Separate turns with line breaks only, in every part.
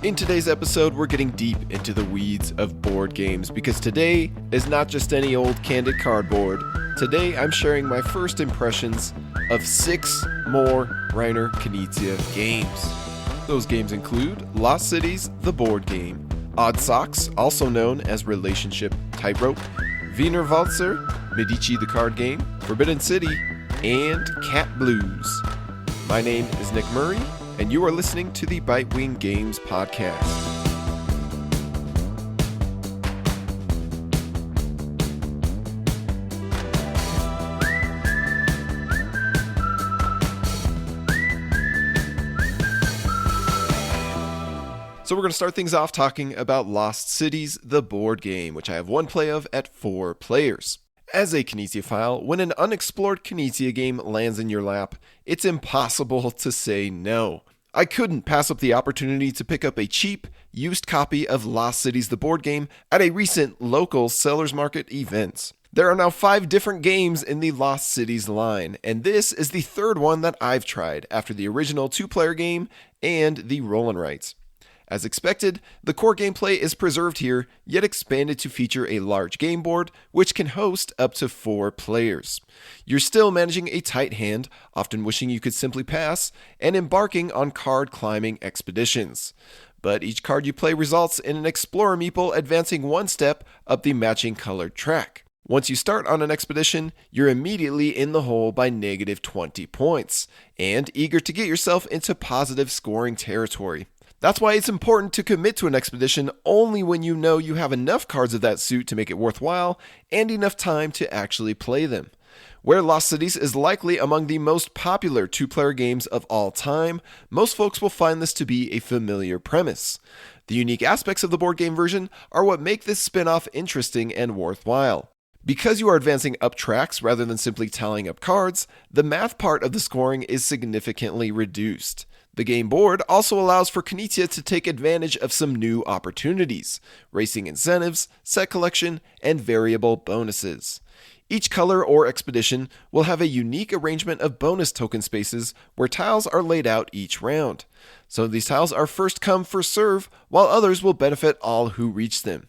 In today's episode, we're getting deep into the weeds of board games because today is not just any old candid cardboard. Today, I'm sharing my first impressions of 6 more Reiner Knizia games. Those games include Lost Cities, the board game, Odd Socks, also known as Relationship Tightrope, Wiener Walzer, Medici the card game, Forbidden City, and Cat Blues. My name is Nick Murray, and you are listening to the Bitewing Games podcast. So we're going to start things off talking about Lost Cities, the board game, which I have one play of at 4 players. As a Knizia-phile, when an unexplored Knizia game lands in your lap, it's impossible to say no. I couldn't pass up the opportunity to pick up a cheap, used copy of Lost Cities the board game at a recent local seller's market event. There are now 5 different games in the Lost Cities line, and this is the 3rd one that I've tried after the original 2-player game and the roll and write. As expected, the core gameplay is preserved here, yet expanded to feature a large game board, which can host up to 4 players. You're still managing a tight hand, often wishing you could simply pass, and embarking on card climbing expeditions. But each card you play results in an explorer meeple advancing 1 step up the matching colored track. Once you start on an expedition, you're immediately in the hole by negative 20 points, and eager to get yourself into positive scoring territory. That's why it's important to commit to an expedition only when you know you have enough cards of that suit to make it worthwhile and enough time to actually play them. Where Lost Cities is likely among the most popular 2-player games of all time, most folks will find this to be a familiar premise. The unique aspects of the board game version are what make this spin-off interesting and worthwhile. Because you are advancing up tracks rather than simply tallying up cards, the math part of the scoring is significantly reduced. The game board also allows for Knizia to take advantage of some new opportunities, racing incentives, set collection, and variable bonuses. Each color or expedition will have a unique arrangement of bonus token spaces where tiles are laid out each round. Some of these tiles are first come, first serve, while others will benefit all who reach them.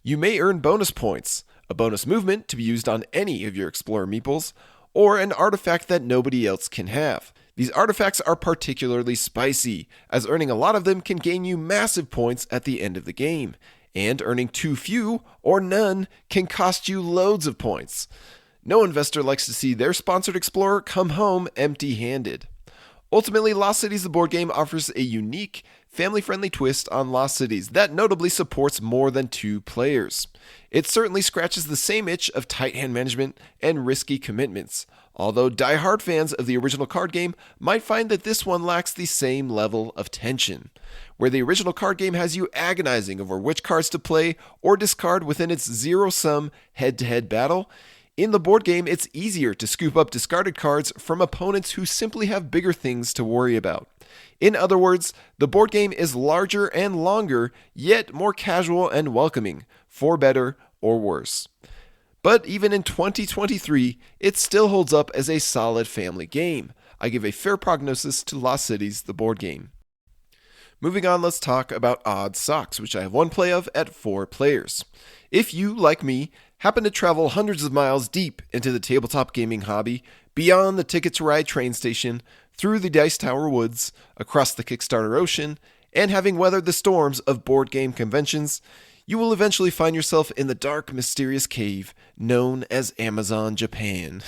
You may earn bonus points, a bonus movement to be used on any of your Explorer meeples, or an artifact that nobody else can have. These artifacts are particularly spicy, as earning a lot of them can gain you massive points at the end of the game, and earning too few or none can cost you loads of points. No investor likes to see their sponsored explorer come home empty-handed. Ultimately, Lost Cities the board game offers a unique, family-friendly twist on Lost Cities that notably supports more than 2 players. It certainly scratches the same itch of tight hand management and risky commitments, although die-hard fans of the original card game might find that this one lacks the same level of tension. Where the original card game has you agonizing over which cards to play or discard within its zero-sum head-to-head battle, in the board game it's easier to scoop up discarded cards from opponents who simply have bigger things to worry about. In other words, the board game is larger and longer, yet more casual and welcoming, for better or worse. But even in 2023, it still holds up as a solid family game. I give a fair prognosis to Lost Cities, the board game. Moving on, let's talk about Odd Socks, which I have one play of at 4 players. If you, like me, happen to travel hundreds of miles deep into the tabletop gaming hobby, beyond the Ticket to Ride train station, through the Dice Tower woods, across the Kickstarter ocean, and having weathered the storms of board game conventions, you will eventually find yourself in the dark, mysterious cave known as Amazon, Japan.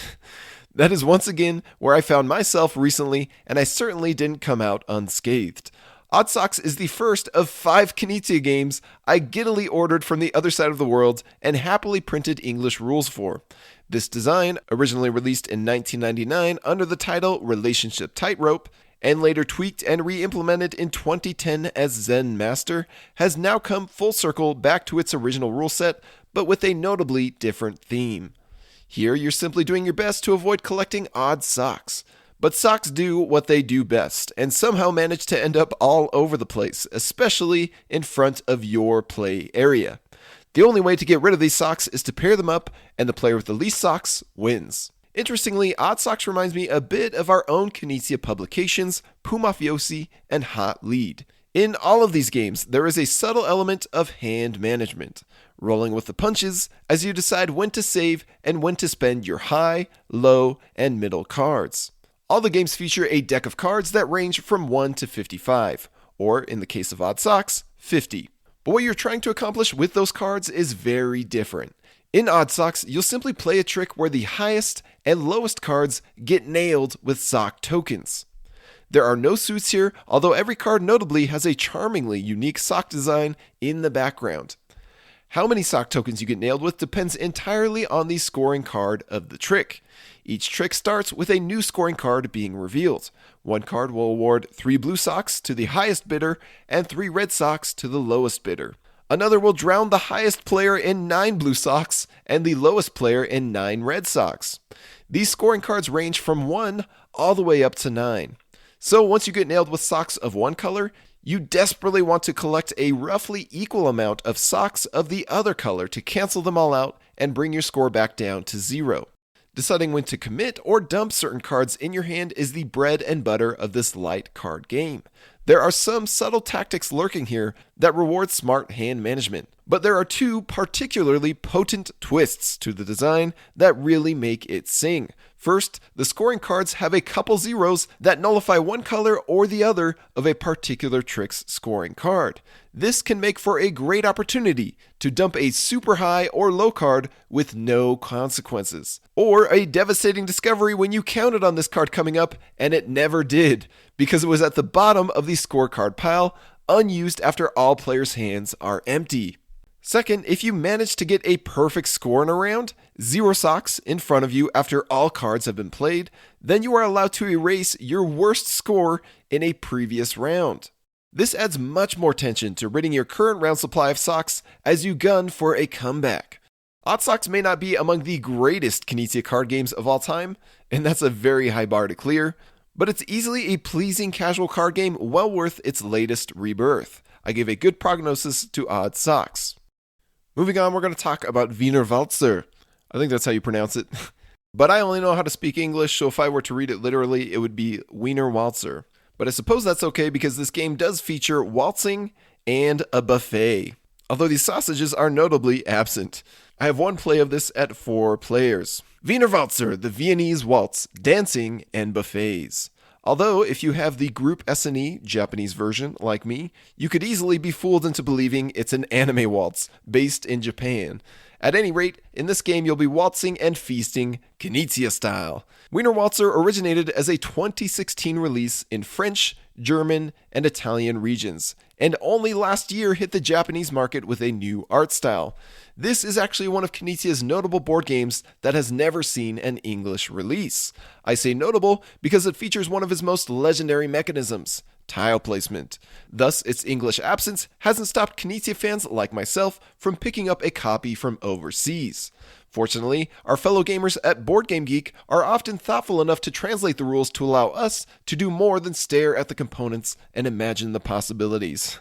That is once again where I found myself recently, and I certainly didn't come out unscathed. Odd Socks is the first of 5 Knizia games I giddily ordered from the other side of the world and happily printed English rules for. This design, originally released in 1999 under the title Relationship Tightrope, and later tweaked and re-implemented in 2010 as Zen Master, has now come full circle back to its original rule set, but with a notably different theme. Here, you're simply doing your best to avoid collecting odd socks. But socks do what they do best, and somehow manage to end up all over the place, especially in front of your play area. The only way to get rid of these socks is to pair them up, and the player with the least socks wins. Interestingly, Odd Socks reminds me a bit of our own Knizia publications, Pumafiosi and Hot Lead. In all of these games, there is a subtle element of hand management, rolling with the punches as you decide when to save and when to spend your high, low, and middle cards. All the games feature a deck of cards that range from 1 to 55, or in the case of Odd Socks, 50. But what you're trying to accomplish with those cards is very different. In Odd Socks, you'll simply play a trick where the highest and lowest cards get nailed with sock tokens. There are no suits here, although every card notably has a charmingly unique sock design in the background. How many sock tokens you get nailed with depends entirely on the scoring card of the trick. Each trick starts with a new scoring card being revealed. One card will award 3 blue socks to the highest bidder and 3 red socks to the lowest bidder. Another will drown the highest player in 9 blue socks and the lowest player in 9 red socks. These scoring cards range from 1 all the way up to 9. So once you get nailed with socks of one color, you desperately want to collect a roughly equal amount of socks of the other color to cancel them all out and bring your score back down to 0. Deciding when to commit or dump certain cards in your hand is the bread and butter of this light card game. There are some subtle tactics lurking here that reward smart hand management, but there are 2 particularly potent twists to the design that really make it sing. First, the scoring cards have a couple zeros that nullify one color or the other of a particular trick's scoring card. This can make for a great opportunity to dump a super high or low card with no consequences, or a devastating discovery when you counted on this card coming up and it never did, because it was at the bottom of the scorecard pile, unused after all players' hands are empty. Second, if you manage to get a perfect score in a round, 0 socks in front of you after all cards have been played, then you are allowed to erase your worst score in a previous round. This adds much more tension to ridding your current round supply of socks as you gun for a comeback. Odd Socks may not be among the greatest Knizia card games of all time, and that's a very high bar to clear, but it's easily a pleasing casual card game well worth its latest rebirth. I give a good prognosis to Odd Socks. Moving on, we're going to talk about Wiener Walzer. I think that's how you pronounce it. But I only know how to speak English, so if I were to read it literally, it would be Wiener Walzer. But I suppose that's okay because this game does feature waltzing and a buffet, although these sausages are notably absent. I have one play of this at 4 players. Wiener Walzer, the Viennese waltz, dancing, and buffets. Although, if you have the Group S&E Japanese version, like me, you could easily be fooled into believing it's an anime waltz based in Japan. At any rate, in this game you'll be waltzing and feasting Knizia style. Wiener Walzer originated as a 2016 release in French, German, and Italian regions, and only last year hit the Japanese market with a new art style. This is actually one of Knizia's notable board games that has never seen an English release. I say notable because it features one of his most legendary mechanisms, tile placement. Thus, its English absence hasn't stopped Knizia fans like myself from picking up a copy from overseas. Fortunately, our fellow gamers at Board Game Geek are often thoughtful enough to translate the rules to allow us to do more than stare at the components and imagine the possibilities.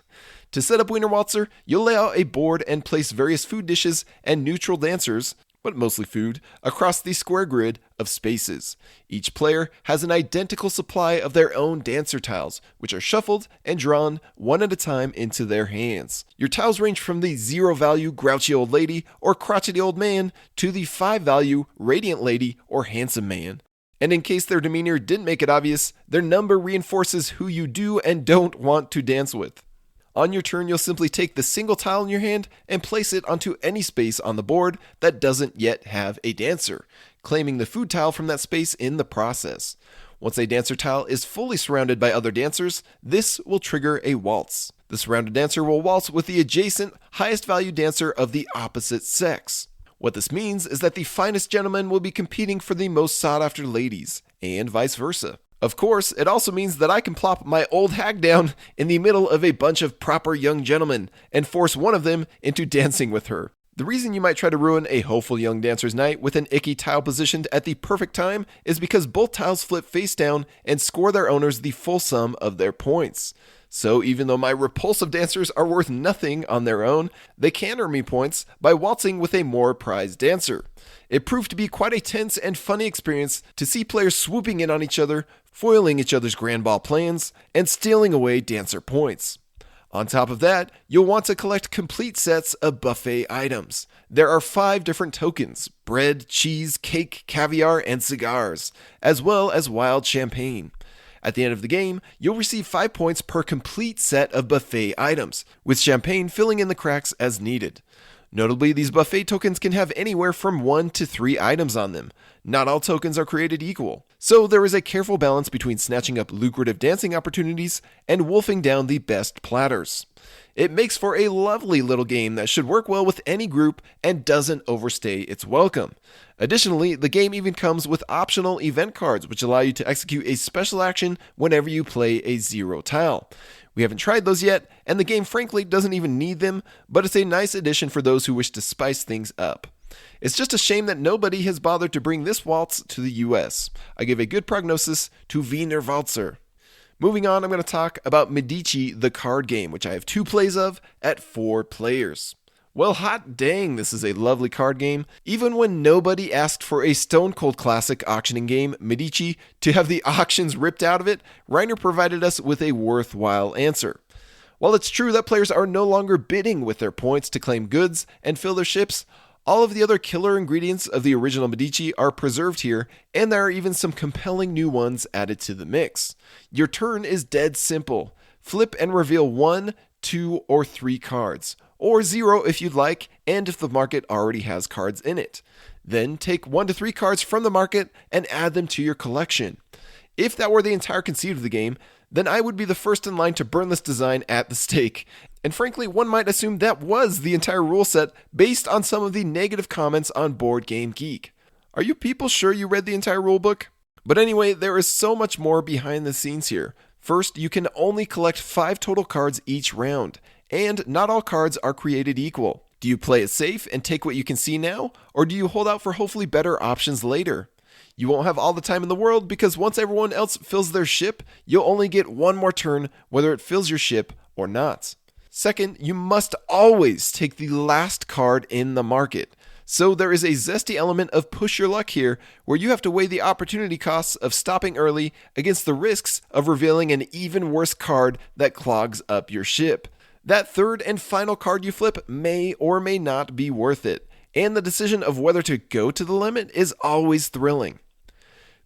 To set up Wiener Walzer, you'll lay out a board and place various food dishes and neutral dancers, but mostly food, across the square grid of spaces. Each player has an identical supply of their own dancer tiles, which are shuffled and drawn one at a time into their hands. Your tiles range from the 0 value grouchy old lady or crotchety old man to the 5 value radiant lady or handsome man. And in case their demeanor didn't make it obvious, their number reinforces who you do and don't want to dance with. On your turn, you'll simply take the single tile in your hand and place it onto any space on the board that doesn't yet have a dancer, claiming the food tile from that space in the process. Once a dancer tile is fully surrounded by other dancers, this will trigger a waltz. The surrounded dancer will waltz with the adjacent, highest value dancer of the opposite sex. What this means is that the finest gentlemen will be competing for the most sought-after ladies, and vice versa. Of course, it also means that I can plop my old hag down in the middle of a bunch of proper young gentlemen and force one of them into dancing with her. The reason you might try to ruin a hopeful young dancer's night with an icky tile positioned at the perfect time is because both tiles flip face down and score their owners the full sum of their points. So even though my repulsive dancers are worth nothing on their own, they can earn me points by waltzing with a more prized dancer. It proved to be quite a tense and funny experience to see players swooping in on each other, foiling each other's grand ball plans, and stealing away dancer points. On top of that, you'll want to collect complete sets of buffet items. There are 5 different tokens: bread, cheese, cake, caviar, and cigars, as well as wild champagne. At the end of the game, you'll receive 5 points per complete set of buffet items, with champagne filling in the cracks as needed. Notably, these buffet tokens can have anywhere from 1 to 3 items on them. Not all tokens are created equal, so there is a careful balance between snatching up lucrative dancing opportunities and wolfing down the best platters. It makes for a lovely little game that should work well with any group and doesn't overstay its welcome. Additionally, the game even comes with optional event cards, which allow you to execute a special action whenever you play a 0 tile. We haven't tried those yet, and the game frankly doesn't even need them, but it's a nice addition for those who wish to spice things up. It's just a shame that nobody has bothered to bring this waltz to the US. I give a good prognosis to Wiener Walzer. Moving on, I'm going to talk about Medici, the card game, which I have 2 plays of at 4 players. Well, hot dang, this is a lovely card game. Even when nobody asked for a stone cold classic auctioning game, Medici, to have the auctions ripped out of it, Reiner provided us with a worthwhile answer. While it's true that players are no longer bidding with their points to claim goods and fill their ships, all of the other killer ingredients of the original Medici are preserved here, and there are even some compelling new ones added to the mix. Your turn is dead simple. Flip and reveal 1, 2, or 3 cards, or 0 if you'd like, and if the market already has cards in it. Then take 1 to 3 cards from the market and add them to your collection. If that were the entire conceit of the game, then I would be the first in line to burn this design at the stake. And frankly, one might assume that was the entire rule set based on some of the negative comments on Board Game Geek. Are you people sure you read the entire rulebook? But anyway, there is so much more behind the scenes here. First, you can only collect 5 total cards each round, and not all cards are created equal. Do you play it safe and take what you can see now, or do you hold out for hopefully better options later? You won't have all the time in the world because once everyone else fills their ship, you'll only get 1 more turn whether it fills your ship or not. Second, you must always take the last card in the market. So there is a zesty element of push your luck here, where you have to weigh the opportunity costs of stopping early against the risks of revealing an even worse card that clogs up your ship. That third and final card you flip may or may not be worth it, and the decision of whether to go to the limit is always thrilling.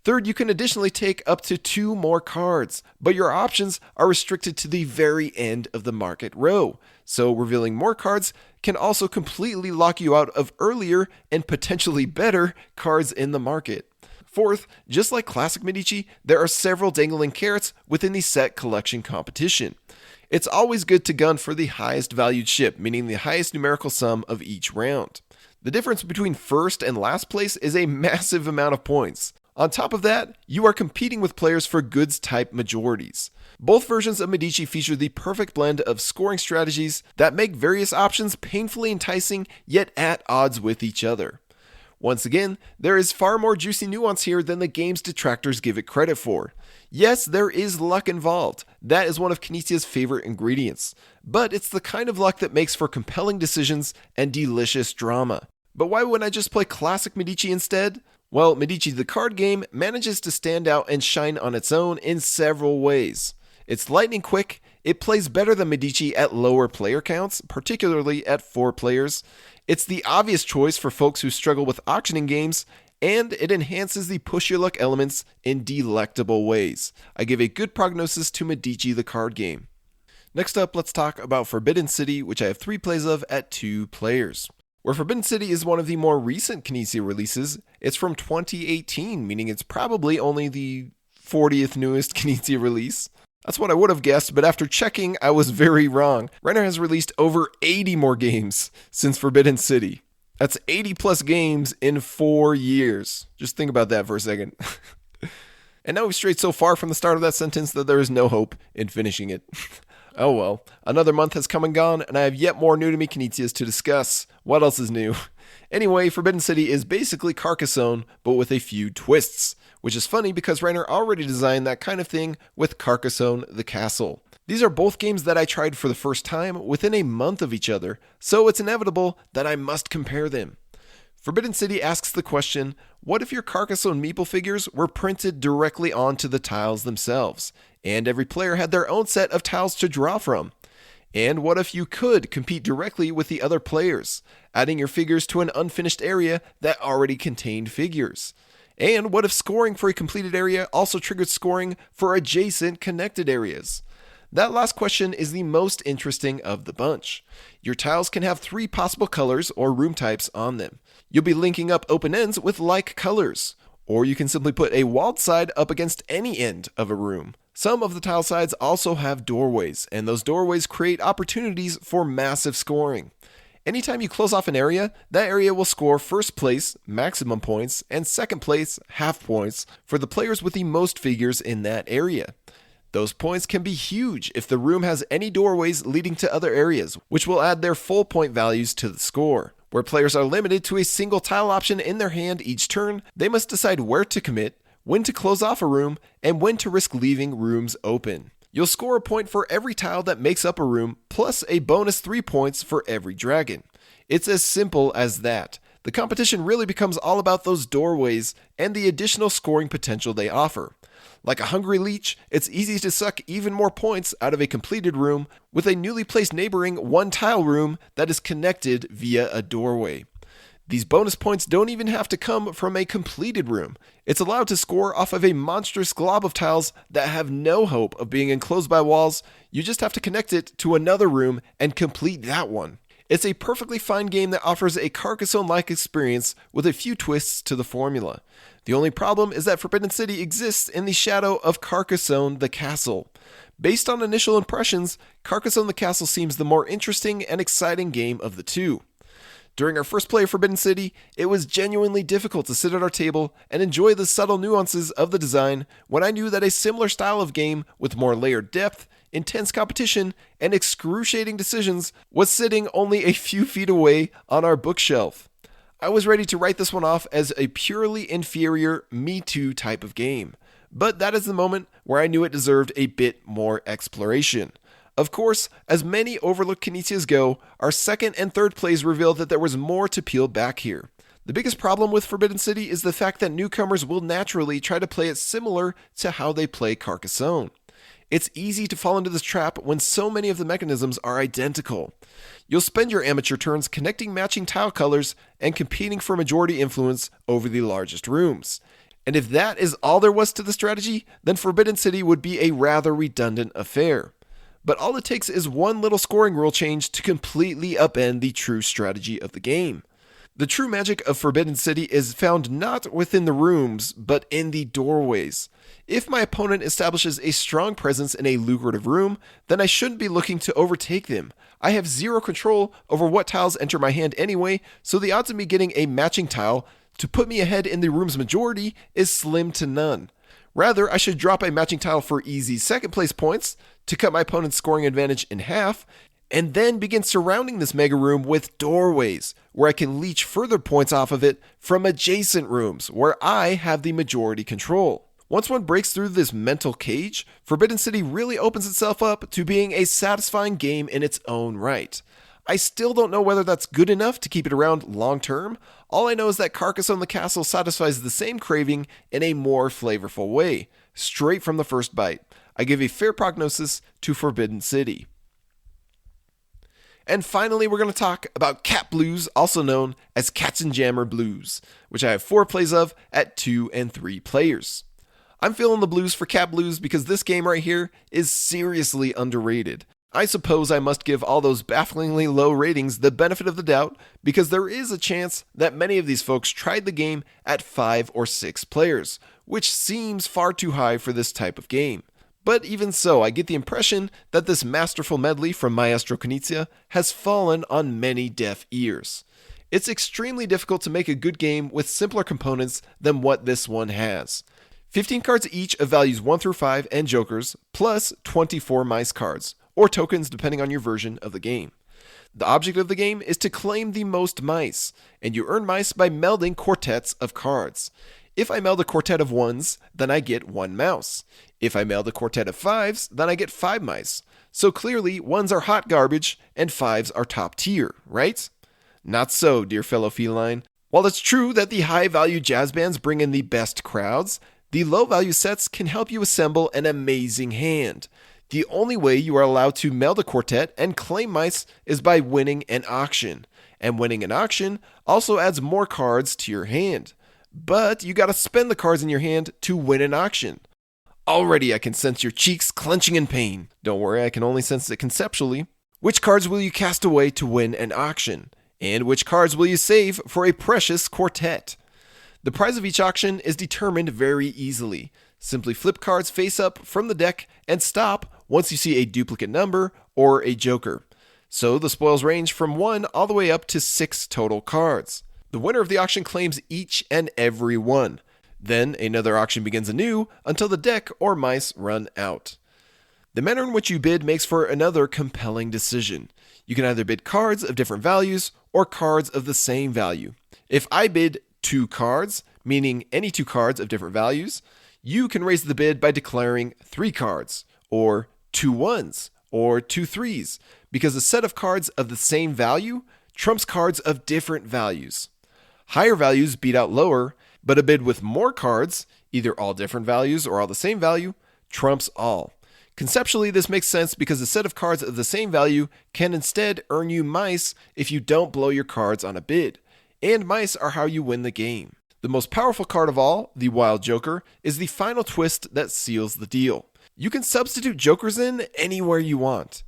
Third, you can additionally take up to 2 more cards, but your options are restricted to the very end of the market row. So revealing more cards can also completely lock you out of earlier and potentially better cards in the market. Fourth, just like classic Medici, there are several dangling carrots within the set collection competition. It's always good to gun for the highest valued ship, meaning the highest numerical sum of each round. The difference between first and last place is a massive amount of points. On top of that, you are competing with players for goods-type majorities. Both versions of Medici feature the perfect blend of scoring strategies that make various options painfully enticing yet at odds with each other. Once again, there is far more juicy nuance here than the game's detractors give it credit for. Yes, there is luck involved. That is one of Knizia's favorite ingredients. But it's the kind of luck that makes for compelling decisions and delicious drama. But why wouldn't I just play classic Medici instead? Well, Medici the card game manages to stand out and shine on its own in several ways. It's lightning quick, it plays better than Medici at lower player counts, particularly at 4 players. It's the obvious choice for folks who struggle with auctioning games, and it enhances the push your luck elements in delectable ways. I give a good prognosis to Medici the card game. Next up, let's talk about Forbidden City, which I have 3 plays of at 2 players. Where Forbidden City is one of the more recent Knizia releases, it's from 2018, meaning it's probably only the 40th newest Knizia release. That's what I would have guessed, but after checking, I was very wrong. Reiner has released over 80 more games since Forbidden City. That's 80 plus games in 4 years. Just think about that for a second. And now we've strayed so far from the start of that sentence that there is no hope in finishing it. Oh well, another month has come and gone, and I have yet more new to me Knizias to discuss. What else is new? Anyway, Forbidden City is basically Carcassonne, but with a few twists. Which is funny because Reiner already designed that kind of thing with Carcassonne the Castle. These are both games that I tried for the first time within a month of each other, so it's inevitable that I must compare them. Forbidden City asks the question, what if your Carcassonne meeple figures were printed directly onto the tiles themselves, and every player had their own set of tiles to draw from? And what if you could compete directly with the other players, adding your figures to an unfinished area that already contained figures? And what if scoring for a completed area also triggered scoring for adjacent connected areas? That last question is the most interesting of the bunch. Your tiles can have 3 possible colors or room types on them. You'll be linking up open ends with like colors, or you can simply put a walled side up against any end of a room. Some of the tile sides also have doorways, and those doorways create opportunities for massive scoring. Anytime you close off an area, that area will score first place, maximum points, and second place, half points, for the players with the most figures in that area. Those points can be huge if the room has any doorways leading to other areas, which will add their full point values to the score. Where players are limited to a single tile option in their hand each turn, they must decide where to commit, when to close off a room, and when to risk leaving rooms open. You'll score a point for every tile that makes up a room, plus a bonus 3 points for every dragon. It's as simple as that. The competition really becomes all about those doorways and the additional scoring potential they offer. Like a hungry leech, it's easy to suck even more points out of a completed room with a newly placed neighboring 1-tile room that is connected via a doorway. These bonus points don't even have to come from a completed room. It's allowed to score off of a monstrous glob of tiles that have no hope of being enclosed by walls. You just have to connect it to another room and complete that one. It's a perfectly fine game that offers a Carcassonne-like experience with a few twists to the formula. The only problem is that Forbidden City exists in the shadow of Carcassonne the Castle. Based on initial impressions, Carcassonne the Castle seems the more interesting and exciting game of the two. During our first play of Forbidden City, it was genuinely difficult to sit at our table and enjoy the subtle nuances of the design when I knew that a similar style of game with more layered depth, intense competition, and excruciating decisions was sitting only a few feet away on our bookshelf. I was ready to write this one off as a purely inferior Me Too type of game, but that is the moment where I knew it deserved a bit more exploration. Of course, as many overlooked Knizias go, our second and third plays revealed that there was more to peel back here. The biggest problem with Forbidden City is the fact that newcomers will naturally try to play it similar to how they play Carcassonne. It's easy to fall into this trap when so many of the mechanisms are identical. You'll spend your amateur turns connecting matching tile colors and competing for majority influence over the largest rooms. And if that is all there was to the strategy, then Forbidden City would be a rather redundant affair. But all it takes is one little scoring rule change to completely upend the true strategy of the game. The true magic of Forbidden City is found not within the rooms, but in the doorways. If my opponent establishes a strong presence in a lucrative room, then I shouldn't be looking to overtake them. I have zero control over what tiles enter my hand anyway, so the odds of me getting a matching tile to put me ahead in the room's majority is slim to none. Rather, I should drop a matching tile for easy second place points to cut my opponent's scoring advantage in half, and then begin surrounding this mega room with doorways, where I can leech further points off of it from adjacent rooms, where I have the majority control. Once one breaks through this mental cage, Forbidden City really opens itself up to being a satisfying game in its own right. I still don't know whether that's good enough to keep it around long term. All I know is that Carcassonne the Castle satisfies the same craving in a more flavorful way, straight from the first bite. I give a fair prognosis to Forbidden City. And finally, we're going to talk about Cat Blues, also known as Katzenjammer Blues, which I have 4 plays of at 2 and 3 players. I'm feeling the blues for Cat Blues because this game right here is seriously underrated. I suppose I must give all those bafflingly low ratings the benefit of the doubt because there is a chance that many of these folks tried the game at 5 or 6 players, which seems far too high for this type of game. But even so, I get the impression that this masterful medley from Maestro Knizia has fallen on many deaf ears. It's extremely difficult to make a good game with simpler components than what this one has. 15 cards each of values 1 through 5 and jokers, plus 24 mice cards, or tokens depending on your version of the game. The object of the game is to claim the most mice, and you earn mice by melding quartets of cards. If I meld a quartet of 1s, then I get 1 mouse. If I meld a quartet of 5s, then I get 5 mice. So clearly, 1s are hot garbage, and 5s are top tier, right? Not so, dear fellow feline. While it's true that the high-value jazz bands bring in the best crowds, the low-value sets can help you assemble an amazing hand. The only way you are allowed to meld a quartet and claim mice is by winning an auction. And winning an auction also adds more cards to your hand. But you gotta spend the cards in your hand to win an auction. Already I can sense your cheeks clenching in pain. Don't worry, I can only sense it conceptually. Which cards will you cast away to win an auction? And which cards will you save for a precious quartet? The prize of each auction is determined very easily. Simply flip cards face up from the deck and stop once you see a duplicate number or a joker. So the spoils range from 1 all the way up to 6 total cards. The winner of the auction claims each and every one. Then another auction begins anew until the deck or mice run out. The manner in which you bid makes for another compelling decision. You can either bid cards of different values or cards of the same value. If I bid 2 cards, meaning any 2 cards of different values, you can raise the bid by declaring 3 cards, or 2 1s, or 2 3s, because a set of cards of the same value trumps cards of different values. Higher values beat out lower, but a bid with more cards, either all different values or all the same value, trumps all. Conceptually, this makes sense because a set of cards of the same value can instead earn you mice if you don't blow your cards on a bid, and mice are how you win the game. The most powerful card of all, the Wild Joker, is the final twist that seals the deal. You can substitute jokers in anywhere you want.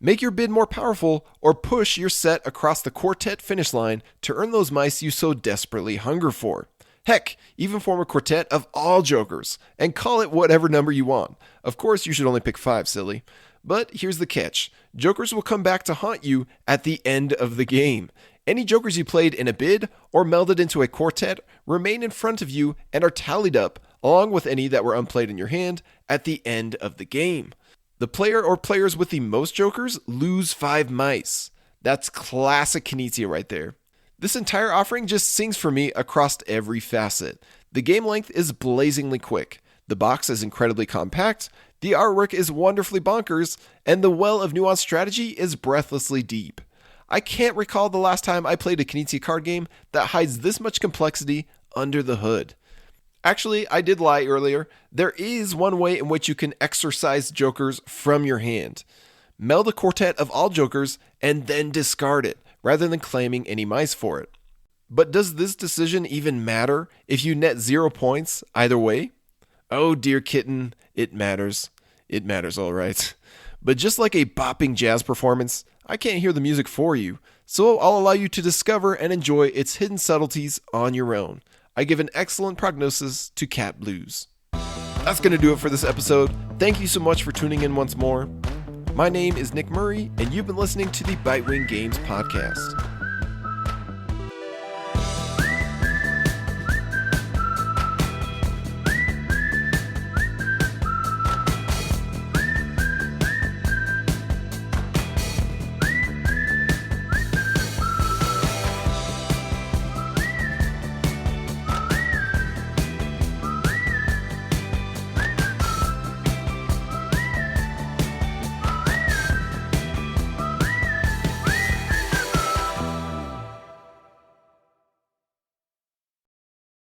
Make your bid more powerful or push your set across the quartet finish line to earn those mice you so desperately hunger for. Heck, even form a quartet of all jokers and call it whatever number you want. Of course, you should only pick 5, silly. But here's the catch. Jokers will come back to haunt you at the end of the game. Any jokers you played in a bid or melded into a quartet remain in front of you and are tallied up, along with any that were unplayed in your hand, at the end of the game. The player or players with the most jokers lose 5 mice. That's classic Knizia right there. This entire offering just sings for me across every facet. The game length is blazingly quick. The box is incredibly compact, the artwork is wonderfully bonkers, and the well of nuanced strategy is breathlessly deep. I can't recall the last time I played a Knizia card game that hides this much complexity under the hood. Actually, I did lie earlier. There is one way in which you can exorcise jokers from your hand. Meld a quartet of all jokers and then discard it, rather than claiming any mice for it. But does this decision even matter if you net 0 points either way? Oh dear kitten, it matters. It matters all right. But just like a bopping jazz performance, I can't hear the music for you, so I'll allow you to discover and enjoy its hidden subtleties on your own. I give an excellent prognosis to Cat Blues. That's going to do it for this episode. Thank you so much for tuning in once more. My name is Nick Murray, and you've been listening to the Bitewing Games podcast.